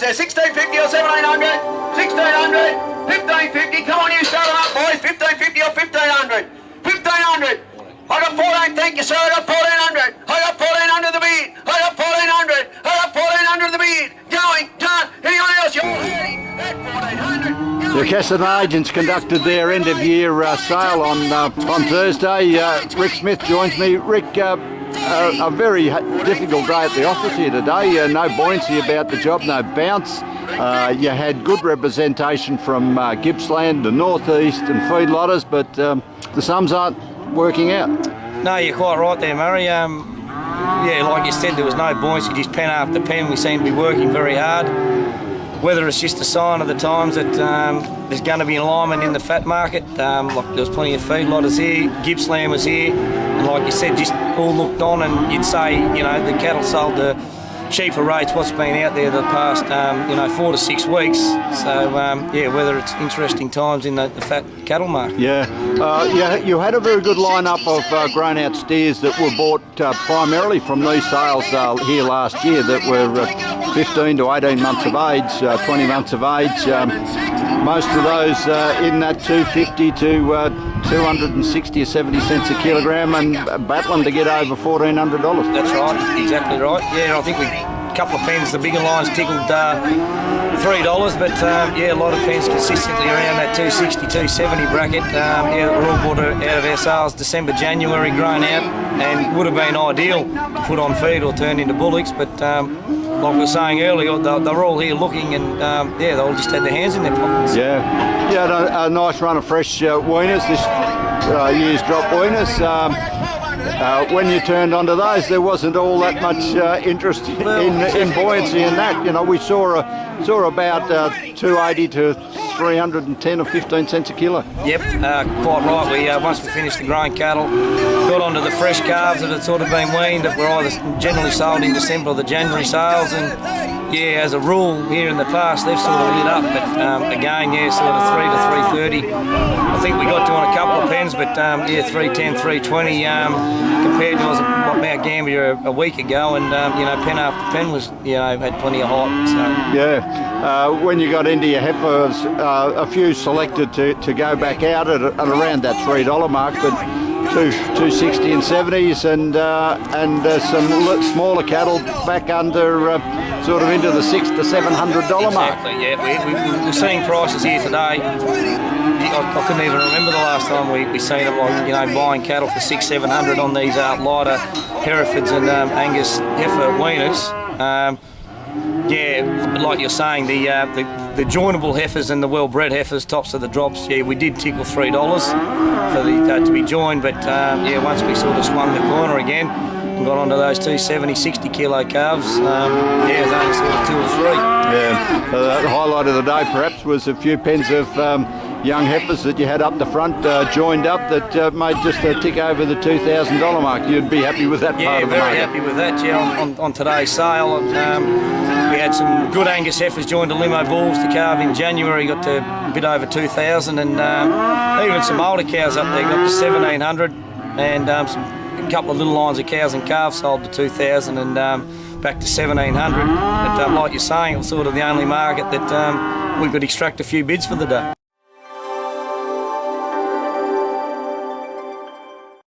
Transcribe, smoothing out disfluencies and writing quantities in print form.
is there? 1650 or 1700? 1600? 1550? Come on, you start them up, boys. 1550 or 1500? 1500. I got 14, thank you, sir. I got 1400. I got 1400 the bid. I got 1400. I got 1400 the bid. Going, done. Anyone else? You're ready at 1400. The Casterton agents conducted their end-of-year sale on Thursday. Rick Smith joins me. Rick, a very difficult day at the office here today. No buoyancy about the job, no bounce. You had good representation from Gippsland, the Northeast and feedlotters, but the sums aren't working out. No, you're quite right there, Murray. Yeah, like you said, there was no buoyancy, just pen after pen. We seem to be working very hard. Whether it's just a sign of the times that there's going to be alignment in the fat market. Like there was plenty of feedlotters here, Gippsland was here, and like you said, just all looked on, and you'd say, you know, the cattle sold the cheaper rates what's been out there the past 4 to 6 weeks. So yeah, whether it's interesting times in the fat cattle market. Yeah, you had a very good lineup of grown out steers that were bought primarily from these sales here last year that were 15 to 18 months of age, 20 months of age. Most of those in that 250 to 260 or 70 cents a kilogram, and battling to get over $1,400. That's right, exactly right. Yeah, I think a couple of pens, the bigger lines tickled $3, but yeah, a lot of pens consistently around that 260, 270 bracket. Yeah, we're all bought out of our sales December, January, grown out, and would have been ideal to put on feed or turn into bullocks, but like we were saying earlier, they're all here looking, and yeah, they all just had their hands in their pockets. Yeah, you had a nice run of fresh weaners this year's drop weaners. When you turned onto those, there wasn't all that much interest in buoyancy in that. You know, we saw about 280 to 310 or 15 cents a kilo. Yep, quite right. We once we finished the growing cattle, got onto the fresh calves that had sort of been weaned, that were either generally sold in December or the January sales, and yeah, as a rule here in the past, they've sort of lit up. But again, yeah, sort of 3 to 330. I think we got to on a couple of pens, but yeah, 310, 320 compared to Mount Gambier a week ago, and you know, pen after pen was, you know, had plenty of hype. So yeah, when you got into your heifers, a few selected to go back out at around that $3 mark, but 260 and 70s, and some smaller cattle back under sort of into the $600 to $700 mark. Exactly. Yeah, we're seeing prices here today. I couldn't even remember the last time we seen it, like, you know, buying cattle for $600, $700 on these lighter Herefords and Angus heifer weaners. Yeah, like you're saying, the joinable heifers and the well-bred heifers, tops of the drops, yeah, we did tickle $3 for the to be joined, but yeah, once we sort of swung the corner again and got onto those 270, 60 kilo calves, yeah, it was only sort of 2 or 3. Yeah, the highlight of the day perhaps was a few pens of young heifers that you had up the front joined up that made just a tick over the $2,000 mark. You'd be happy with that part of the market? Yeah, very happy with that, yeah, on today's sale. We had some good Angus heifers joined the limo bulls to calve in January, got to a bit over 2,000, and even some older cows up there got to 1,700, and a couple of little lines of cows and calves sold to 2,000 and back to 1,700. But like you're saying, it was sort of the only market that we could extract a few bids for the day.